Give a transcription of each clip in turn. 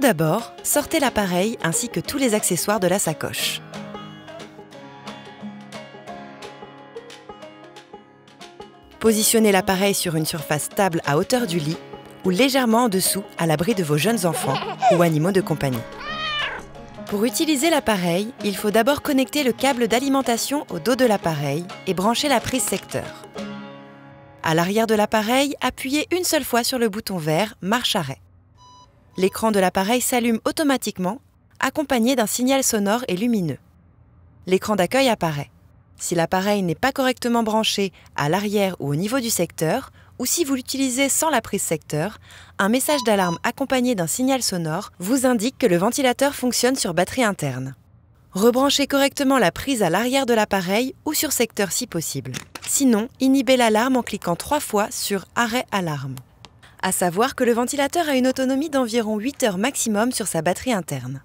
d'abord, sortez l'appareil ainsi que tous les accessoires de la sacoche. Positionnez l'appareil sur une surface stable à hauteur du lit ou légèrement en dessous à l'abri de vos jeunes enfants ou animaux de compagnie. Pour utiliser l'appareil, il faut d'abord connecter le câble d'alimentation au dos de l'appareil et brancher la prise secteur. À l'arrière de l'appareil, appuyez une seule fois sur le bouton vert « Marche arrêt ». L'écran de l'appareil s'allume automatiquement, accompagné d'un signal sonore et lumineux. L'écran d'accueil apparaît. Si l'appareil n'est pas correctement branché à l'arrière ou au niveau du secteur, ou si vous l'utilisez sans la prise secteur, un message d'alarme accompagné d'un signal sonore vous indique que le ventilateur fonctionne sur batterie interne. Rebranchez correctement la prise à l'arrière de l'appareil ou sur secteur si possible. Sinon, inhibez l'alarme en cliquant 3 fois sur « Arrêt alarme ». À savoir que le ventilateur a une autonomie d'environ 8 heures maximum sur sa batterie interne.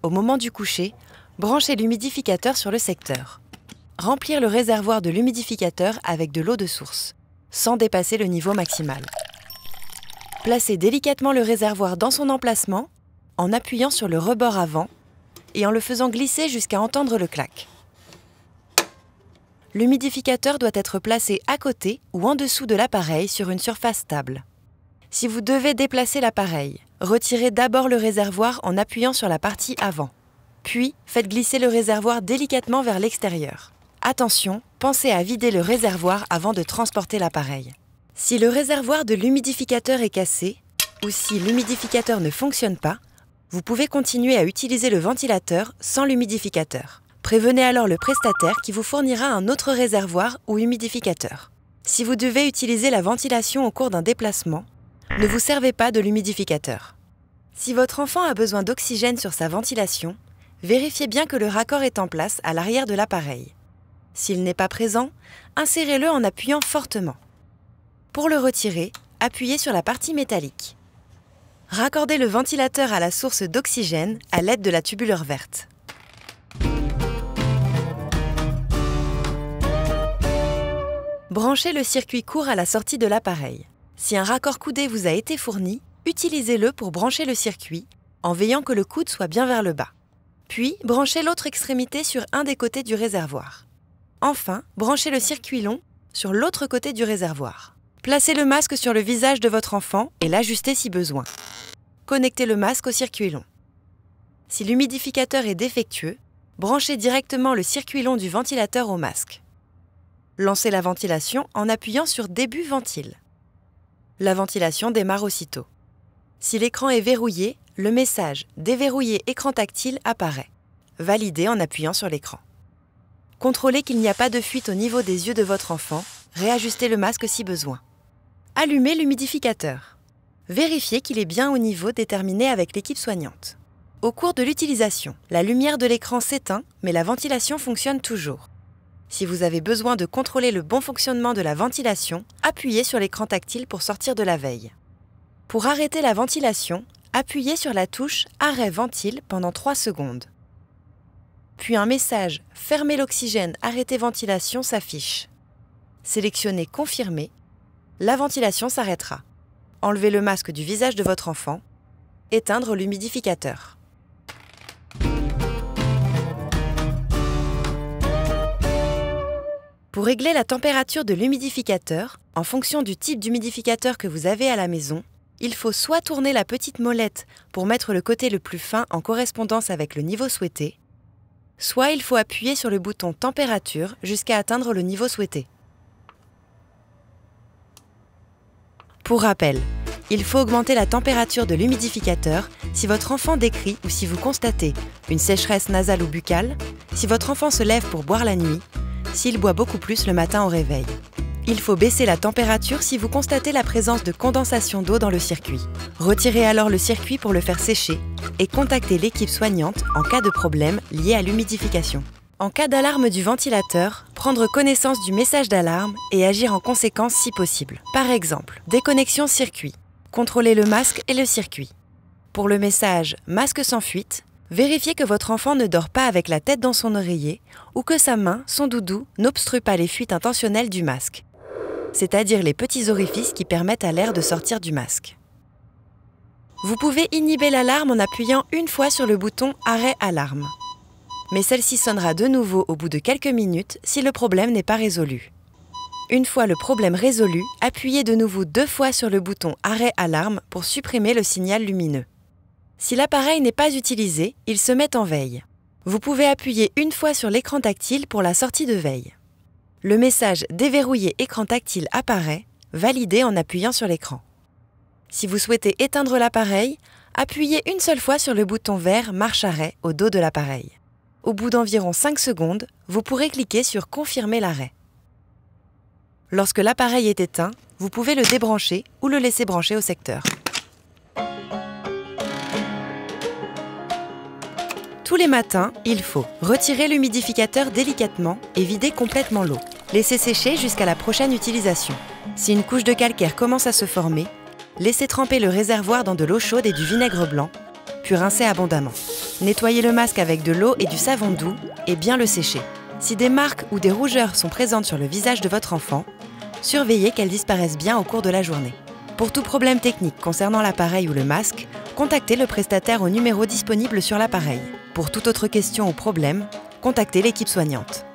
Au moment du coucher, branchez l'humidificateur sur le secteur. Remplir le réservoir de l'humidificateur avec de l'eau de source, sans dépasser le niveau maximal. Placez délicatement le réservoir dans son emplacement en appuyant sur le rebord avant et en le faisant glisser jusqu'à entendre le clac. L'humidificateur doit être placé à côté ou en dessous de l'appareil sur une surface stable. Si vous devez déplacer l'appareil, retirez d'abord le réservoir en appuyant sur la partie avant. Puis, faites glisser le réservoir délicatement vers l'extérieur. Attention, pensez à vider le réservoir avant de transporter l'appareil. Si le réservoir de l'humidificateur est cassé, ou si l'humidificateur ne fonctionne pas, vous pouvez continuer à utiliser le ventilateur sans l'humidificateur. Prévenez alors le prestataire qui vous fournira un autre réservoir ou humidificateur. Si vous devez utiliser la ventilation au cours d'un déplacement, ne vous servez pas de l'humidificateur. Si votre enfant a besoin d'oxygène sur sa ventilation, vérifiez bien que le raccord est en place à l'arrière de l'appareil. S'il n'est pas présent, insérez-le en appuyant fortement. Pour le retirer, appuyez sur la partie métallique. Raccordez le ventilateur à la source d'oxygène à l'aide de la tubuleur verte. Branchez le circuit court à la sortie de l'appareil. Si un raccord coudé vous a été fourni, utilisez-le pour brancher le circuit en veillant que le coude soit bien vers le bas. Puis, branchez l'autre extrémité sur un des côtés du réservoir. Enfin, branchez le circuit long sur l'autre côté du réservoir. Placez le masque sur le visage de votre enfant et l'ajustez si besoin. Connectez le masque au circuit long. Si l'humidificateur est défectueux, branchez directement le circuit long du ventilateur au masque. Lancez la ventilation en appuyant sur « Début ventile ». La ventilation démarre aussitôt. Si l'écran est verrouillé, le message « Déverrouiller écran tactile » apparaît. Validez en appuyant sur l'écran. Contrôlez qu'il n'y a pas de fuite au niveau des yeux de votre enfant. Réajustez le masque si besoin. Allumez l'humidificateur. Vérifiez qu'il est bien au niveau déterminé avec l'équipe soignante. Au cours de l'utilisation, la lumière de l'écran s'éteint, mais la ventilation fonctionne toujours. Si vous avez besoin de contrôler le bon fonctionnement de la ventilation, appuyez sur l'écran tactile pour sortir de la veille. Pour arrêter la ventilation, appuyez sur la touche « Arrêt ventile » pendant 3 secondes. Puis un message « Fermez l'oxygène, arrêtez ventilation » s'affiche. Sélectionnez « Confirmer ». La ventilation s'arrêtera. Enlevez le masque du visage de votre enfant. Éteindre l'humidificateur. Pour régler la température de l'humidificateur, en fonction du type d'humidificateur que vous avez à la maison, il faut soit tourner la petite molette pour mettre le côté le plus fin en correspondance avec le niveau souhaité, soit il faut appuyer sur le bouton température jusqu'à atteindre le niveau souhaité. Pour rappel, il faut augmenter la température de l'humidificateur si votre enfant décrie ou si vous constatez une sécheresse nasale ou buccale, si votre enfant se lève pour boire la nuit, s'il boit beaucoup plus le matin au réveil. Il faut baisser la température si vous constatez la présence de condensation d'eau dans le circuit. Retirez alors le circuit pour le faire sécher et contactez l'équipe soignante en cas de problème lié à l'humidification. En cas d'alarme du ventilateur, prendre connaissance du message d'alarme et agir en conséquence si possible. Par exemple, déconnexion circuit. Contrôlez le masque et le circuit. Pour le message « Masque sans fuite », vérifiez que votre enfant ne dort pas avec la tête dans son oreiller ou que sa main, son doudou, n'obstrue pas les fuites intentionnelles du masque, c'est-à-dire les petits orifices qui permettent à l'air de sortir du masque. Vous pouvez inhiber l'alarme en appuyant une fois sur le bouton « Arrêt alarme ». Mais celle-ci sonnera de nouveau au bout de quelques minutes si le problème n'est pas résolu. Une fois le problème résolu, appuyez de nouveau 2 fois sur le bouton « Arrêt alarme » pour supprimer le signal lumineux. Si l'appareil n'est pas utilisé, il se met en veille. Vous pouvez appuyer une fois sur l'écran tactile pour la sortie de veille. Le message « Déverrouiller écran tactile » apparaît, validé en appuyant sur l'écran. Si vous souhaitez éteindre l'appareil, appuyez une seule fois sur le bouton vert « Marche arrêt » au dos de l'appareil. Au bout d'environ 5 secondes, vous pourrez cliquer sur « Confirmer l'arrêt ». Lorsque l'appareil est éteint, vous pouvez le débrancher ou le laisser brancher au secteur. Tous les matins, il faut retirer l'humidificateur délicatement et vider complètement l'eau. Laisser sécher jusqu'à la prochaine utilisation. Si une couche de calcaire commence à se former, laissez tremper le réservoir dans de l'eau chaude et du vinaigre blanc, puis rincez abondamment. Nettoyez le masque avec de l'eau et du savon doux et bien le sécher. Si des marques ou des rougeurs sont présentes sur le visage de votre enfant, surveillez qu'elles disparaissent bien au cours de la journée. Pour tout problème technique concernant l'appareil ou le masque, contactez le prestataire au numéro disponible sur l'appareil. Pour toute autre question ou problème, contactez l'équipe soignante.